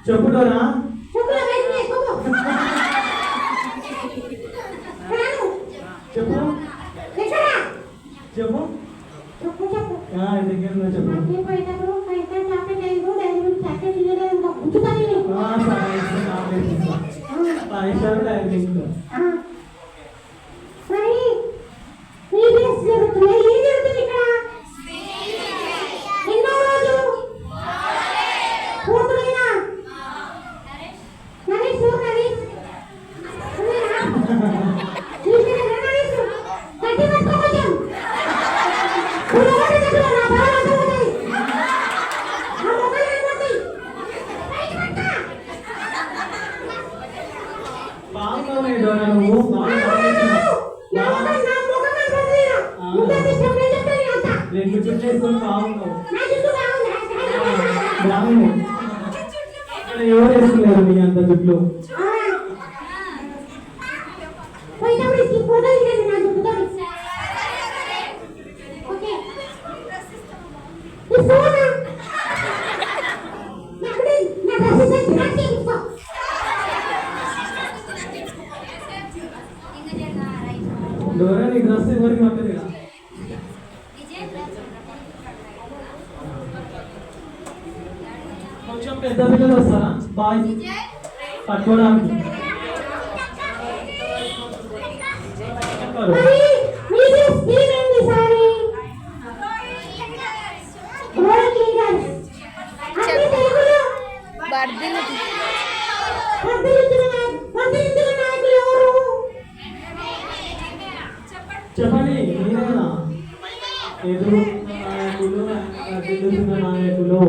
చెప్పుడోరా చెప్పు చెప్పు దగ్గర చెప్పు ఎవరు వేసుకున్నారు మీ అంత జుట్లు? డోరా నీ డ్రెస్ ఎవరికి పట్టదు కదా. కొంచెం పెద్ద పిల్లలు వస్తారా బాయ్ పట్టుకోవడానికి? చెప్పండి మీరేనా ఎదురు నాయకులు గెలుస్తున్న నాయకులు?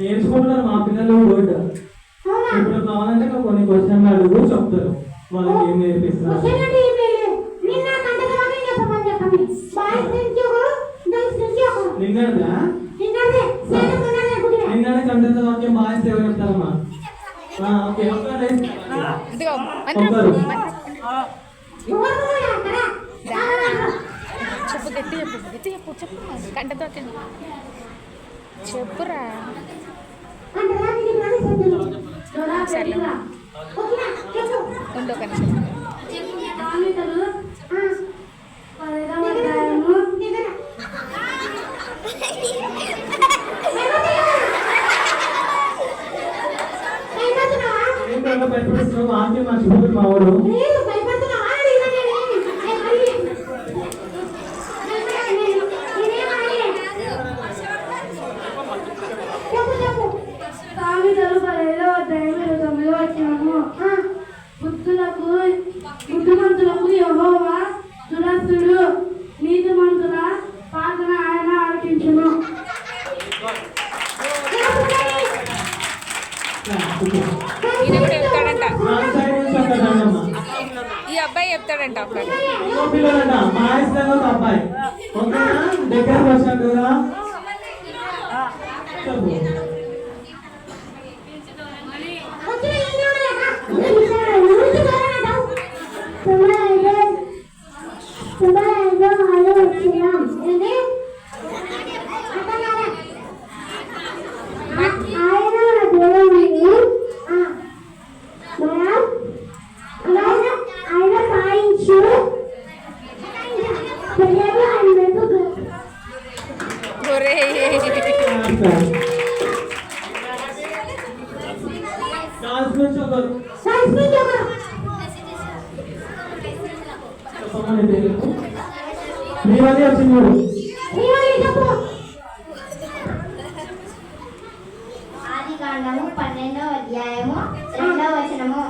నేర్చుకుంటున్నారు మా పిల్లలు కూడా. ఇప్పుడు కావాలంటే కొన్ని క్వశ్చన్లు అడుగు చెప్తారు వాళ్ళకి ఏం నేర్పిస్తున్నారు. నిన్ననే కంటెంట్ వాక్యం బాగా ఎవరు చెప్తారమ్మా? ఓకే చెప్పు గట్టి చెప్పు గట్టి చెప్పు చెప్పు కంటతో చెప్పురా. సరే ఉండు ఒక నిమిషం. వాక్యం మర్చిపోతుంది మా వాడు. బుద్ధిమంతులకు యెహోవా దురస్తుడు, నీతిమంతుల ప్రార్థన ఆయన ఆలకించును. ఈ అబ్బాయి చెప్తాడంట అబ్బాయి దగ్గర వచ్చాడురా. ఆదికాండము 12వ అధ్యాయము 2వ వచనము.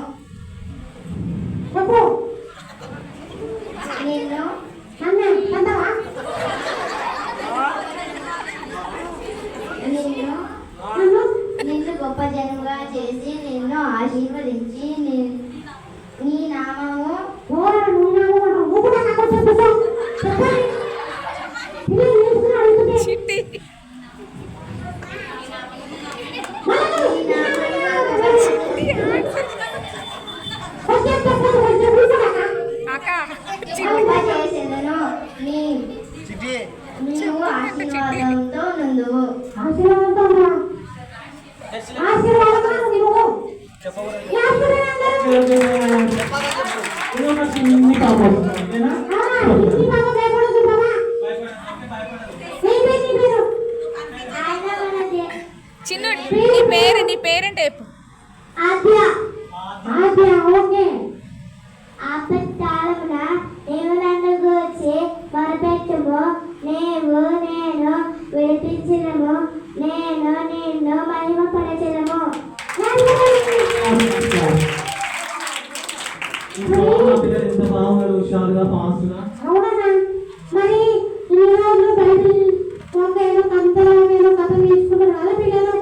నిన్ను గొప్ప జనముగా చేసి నిన్ను ఆశీర్వదించి నీ నామము చిన్ని పాప వస్తుంది, ఓకేనా? ఈ పాప భయపడదు బాబా. ఏం పేరు? చిన్ను నీ పేరేంటి చెప్పు. ఆద్య. ఆద్య, ఓకే. ఆపత్కాలమున నీవు నన్ను గూర్చి మొరపెట్టుము, నేను విడిపించినము, నేను నిన్ను మహిమపరచెదను. ఇంట్లో మా పిల్లలు ఎంత బాగున్నారు, హుషారుగా ఫాస్ట్గా. అవునా? మరి ఈ రోజులు బైబిల్ ఏదో కంతలో ఏదో కథ నేర్చుకున్నారు కదా పిల్లలు.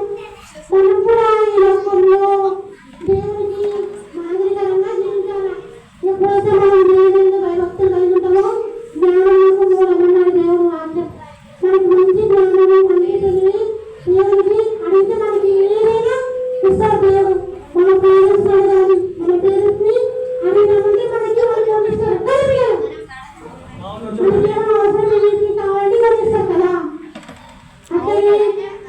మనం కూడా ఈ లోకంలో దేవుడికి మాదిరికరంగా జీవించాలా. ఎప్పుడైతే మనం దేవుని భయభక్తులు కలిగి ఉంటామో జ్ఞానములకు మూలమన్నాడు దేవుడు వాక్యం. మనకు మంచి జ్ఞానము మంచి తెలివి దేవుడికి అడిగితే మనకి ఏదైనా ఇస్తాడు దేవుడు. మన పేరెంట్స్ కానీ మన పేరెంట్స్ ని అడిగినామంటే మనకి వాళ్ళు పంపిస్తారు కదా పిల్లలు. మనకి ఏమైనా అవసరం ఏంటి కావాలంటే పంపిస్తారు కదా. అట్లనే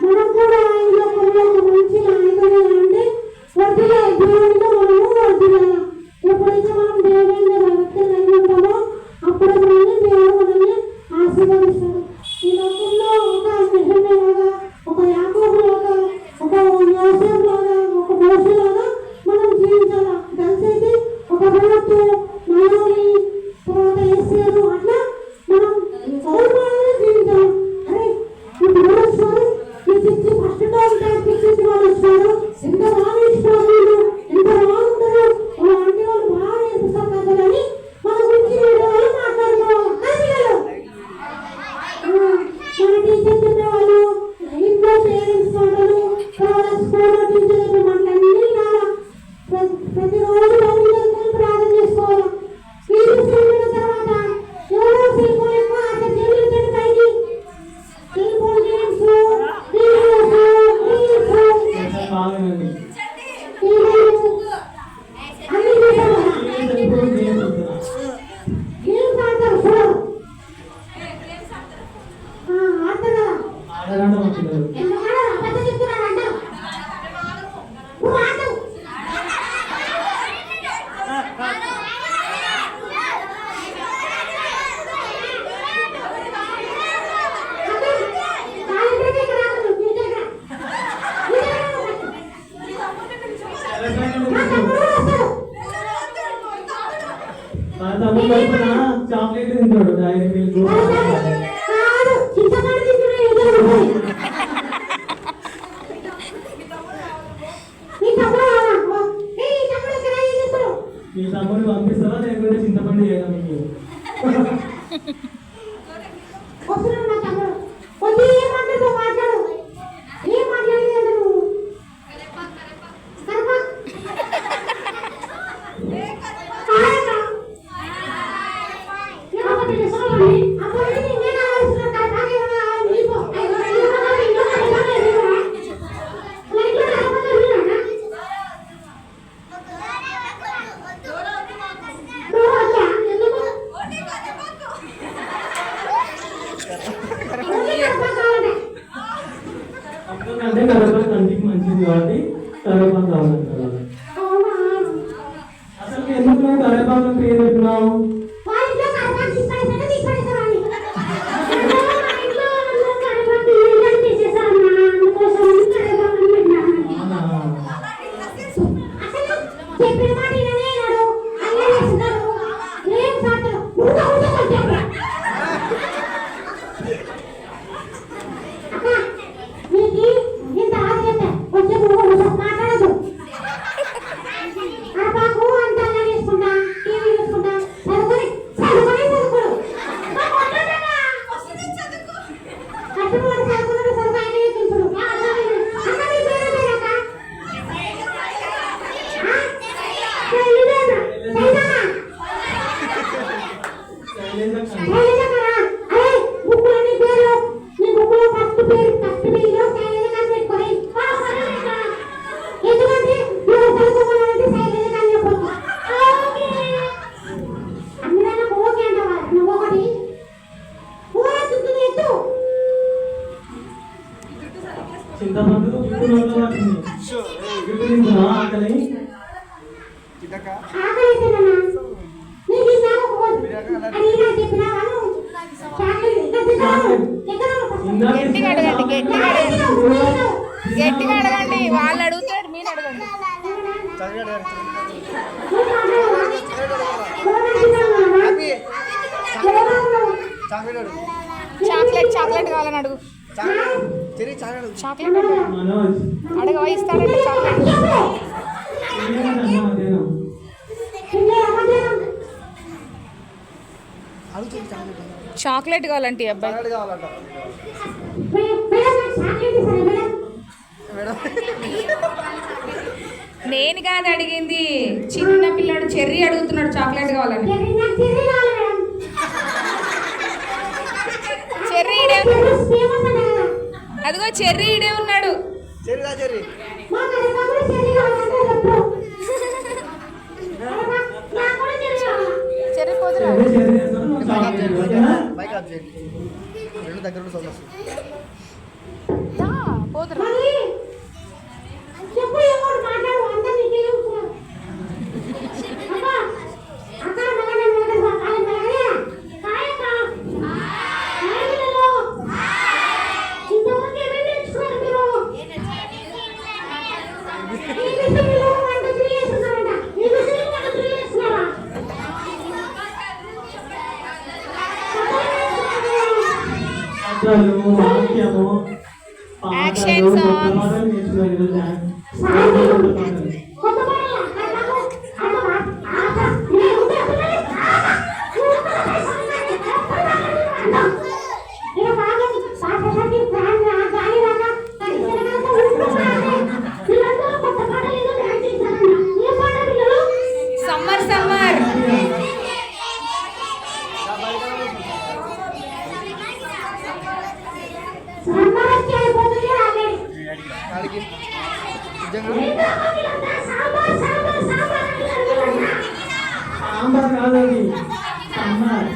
మనం కూడా ఈ లోకంలో ఒక మంచి నాయకుడు అంటే వర్ధిల్లాలి, దేవునిలో మనము వర్ధిల్లాలి. ఎప్పుడైతే మనం దేవుని భక్తులు కలిగి ఉంటామో అప్పుడు మనల్ని దేవుడు మనల్ని ఆశీర్వదిస్తాడు. ఈ లోకంలో ఒక నెహెమ్యాలాగా, ఒక యాకోబులాగా, ఒక యోసేపులాగా, ఒక మోషేలాగా మనం జీవించాలా. దయచేసి ఒక రూతు, నాయోమి, తర్వాత యేసేరు అట్లా మనం గౌరవాన్ని జీవించాలి. అరే ఇప్పుడు వస్తారు ఈ చిచ్చి ఫస్ట్ టైం పిచ్చి వాళ్ళు వస్తారు, ఎంత బాగా ఇస్తారు వీళ్ళు, ఎంత బాగుంటారు అంటే వాళ్ళు బాగా నేర్పిస్తారు కదా అని మన గురించి వాళ్ళు మాట్లాడుకోవాలి కదా పిల్లలు. మన టీచర్ చెప్పేవాళ్ళు, ఇంట్లో పేరెంట్స్ మాటలు, తర్వాత స్కూల్లో టీచర్ చెప్పే మాటలన్నీ వినాలా. ప్రతిరోజు ప్రార్థన చేసుకోవాలి. మీరు చదివిన తర్వాత ఎవరో సెల్ ఫోన్ ఎక్కువ అట్లా చెల్లించండి పైకి. Cell phone games, videos, reels, బాగుందండి. ఈమెయిల్స్ అన్ని చూసారు కదా. ఇప్పుడు గేమ్ వస్తుందా? గేమ్స్ ఆడతారు చూడరు. ఆడతారు కదా. ఆడరంటే మా పిల్లలు. ఎందుకు ఆడరు? అబద్ధం చెప్తున్నారు అంటారు. నువ్వు ఆడతావు. మా తమ్ముడు వైపున చాక్లెట్ తింటాడు, డైరీ మిల్క్. మీ తమ్ముడు పంపిస్తావా లేకుంటే చింతపండు చేయదా మీకు? ఎందుకంటే కరివేపాకు కంటికి మంచిది కాబట్టి కరివేపాకు కావాలంటారు. అసలు ఎందుకు నువ్వు కరివేపాకు పేరు పెట్టినావు? చింతపండు ఇప్పుడు పట్టింది. ఇప్పుడు ఆకలి ఆకలి ఇందాక గట్టిగా అడగండి, గట్టిగా అడగండి. గట్టిగా అడగండి, వాళ్ళు అడుగుతారు, మీరు అడగండి. చాక్లెట్ చాక్లెట్ కావాలని అడుగు. చాక్లెట్ మనోజ్ అడగ ఇస్తాడంటే చాక్లెట్. అదేనా చాక్లెట్ కావాలంటే ఈ అబ్బాయి. నేను కాదు అడిగింది, చిన్న పిల్లాడు చెర్రీ అడుగుతున్నాడు చాక్లెట్ కావాలని. చెర్రీ ఈడే అదిగో చెర్రీ ఈడే ఉన్నాడు. చెర్రీ పోతురా. పోతురా. వాక్యము Action songs. Summer summer sambar కాదండి సమ్మర్.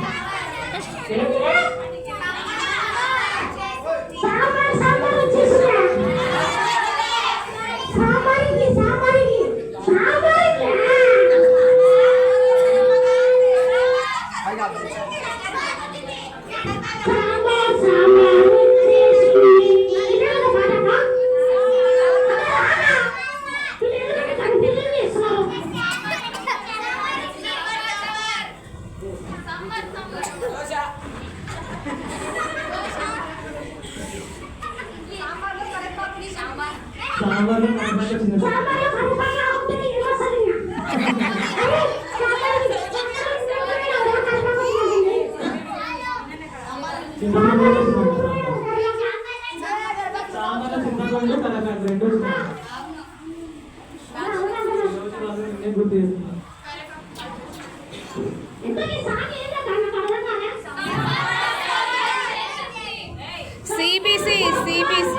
సాంబార్లో కనపడే చిన్న సాంబార్లో చిన్నపండు కలకండి రెండు గుర్తు చేస్తున్నా. సిబిసి సిబిసి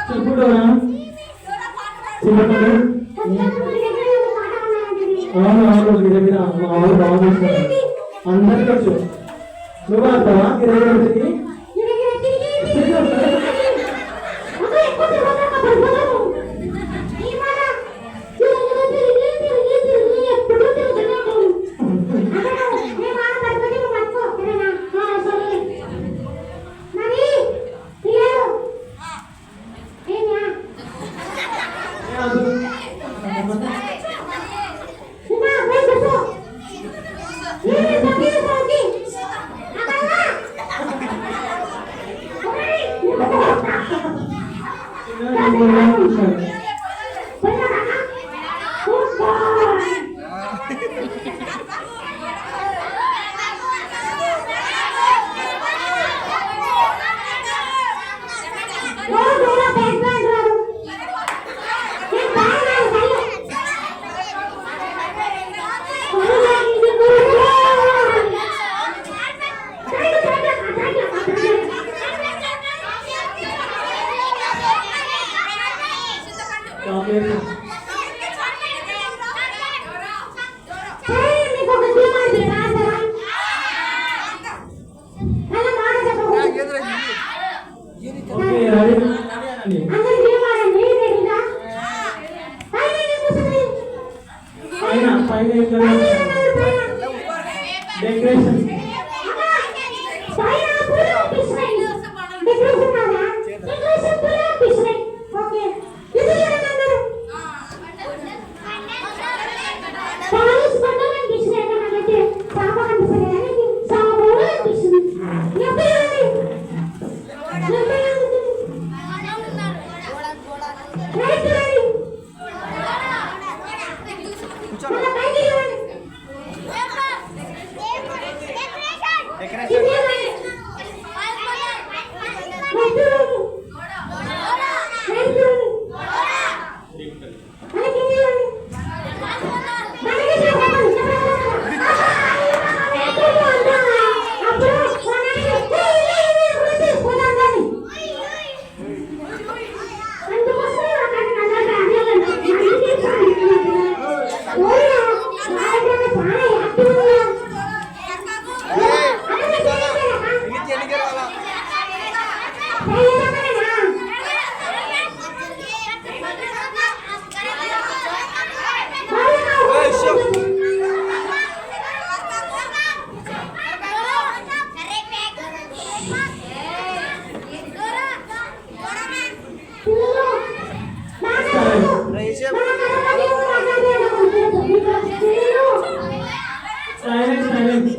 చెప్పుడోరా చిన్నపండు మీ దగ్గర మా ఊరు బాగుంటుంది అందరికీ వచ్చు. నువ్వు ఆడతావా మీ దగ్గర వచ్చి? పైన ఏం కలర్ డెకరేషన్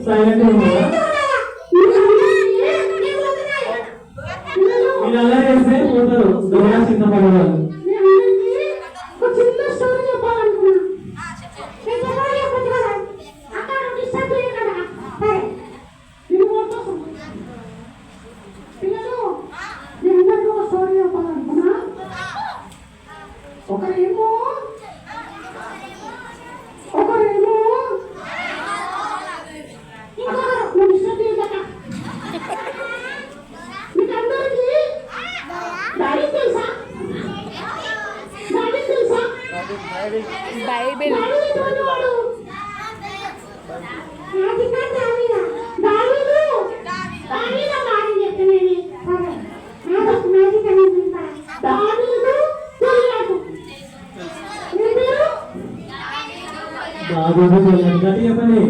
సైలెంట్ మీరు అలా చేస్తే పోతారు దొంగ చింతపడవాలి బైబిల్ గట్టి చెప్పండి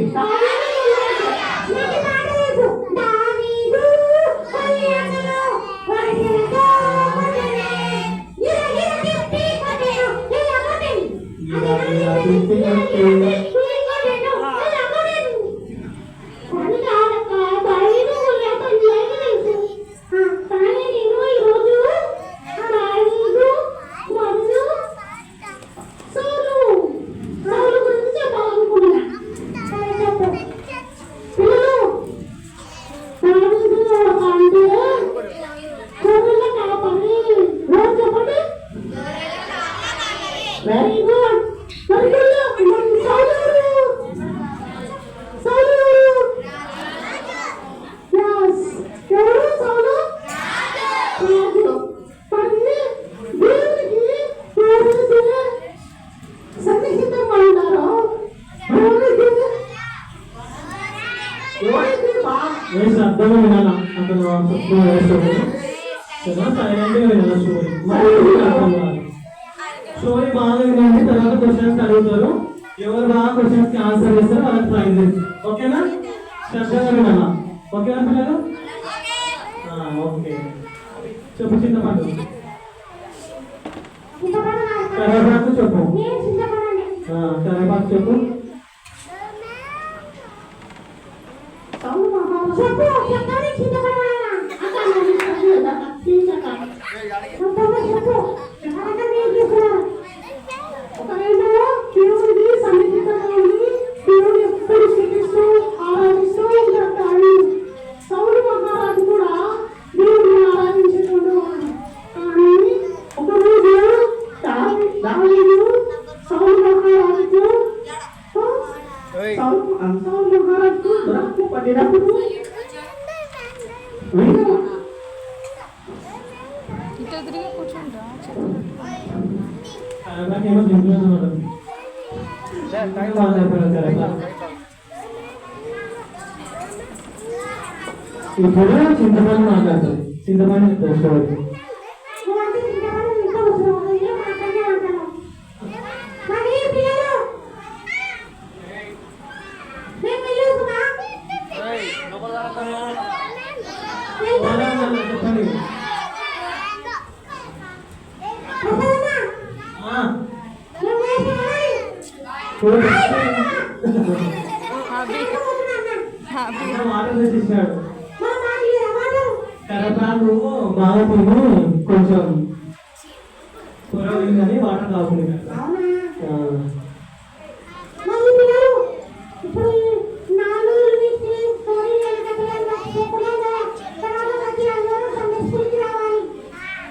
అర్థంగా వినాలా అతను సైలెంట్గా వినాలా స్టోరీ బాగా వినండి తర్వాత క్వశ్చన్స్ అడుగుతారు ఎవరు బాగా క్వశ్చన్స్ కి ఆన్సర్ చేస్తారో వాళ్ళకి ప్రైజ్ ఓకేనా శ్రద్ధగా వినాలా ఓకేనా పిల్లలు ఓకే చెప్పు చింతపండు కరివేపాకు చెప్పు కరివేపాకు చెప్పు ఇప్పుడు చింతపండు మాట్లాడుతుంది చింతపండు తెలుసుకోవచ్చు వాటర్ తెచ్చిస్తాడు మన మాటలు వాటర్ కరపాకు బాగా తిని కొంచెం కూరగాయలని వాటర్ తాగుతుంది మళ్ళీ పిల్లలు ఇప్పుడు 4 రోజులు నుంచి స్టోరీ చెప్పలేదు తర్వాత వచ్చి అందరూ సండే స్కూల్కి రావాలి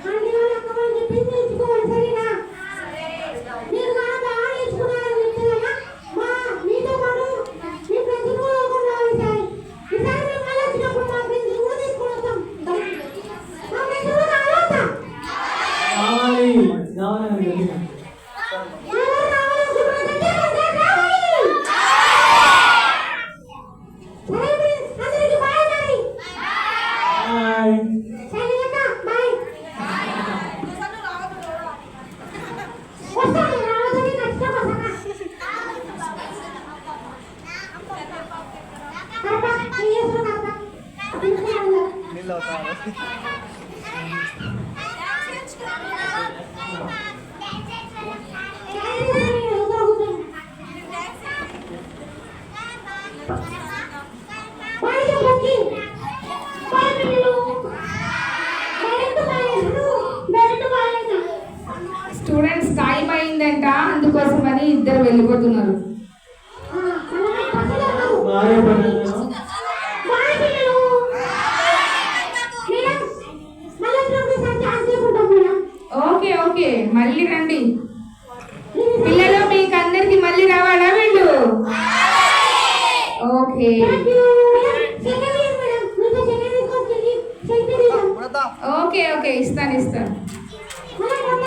అన్ని వాళ్ళు అక్కడ చెప్పింది నేర్చుకోవాలి సరేనా మీరు కూడా బాగా నేర్చుకున్నారని చెప్తున్నారా మా మీతో పాటు మీ ఫ్రెండ్స్ కూడా రావాలి సార్ ఈసారి మేము మళ్ళీ వచ్చినప్పుడు మా ఫ్రెండ్స్ కూడా తీసుకొని వస్తాం మా ఫ్రెండ్స్ కూడా రావాలంట కావాలి కావాలని ఎవరు రావాలనుకుంటున్నారంటే రావాలి సరే ఫ్రెండ్స్ అందరికీ బాయ్ మరి బాయ్ సరేనా బాయ్ వస్తాను రావద్దని ఖచ్చితంగా స్టూడెంట్స్ టైం అయిందంట, అందుకోసమని ఇద్దరు వెళ్ళిపోతున్నారు. బాయ్ పడాలి ఓకే ఓకే, మళ్ళీ రండి పిల్లలు. మీకు అందరికి మళ్ళీ రావాలా వీళ్ళు? ఓకే ఓకే ఓకే, ఇస్తాను.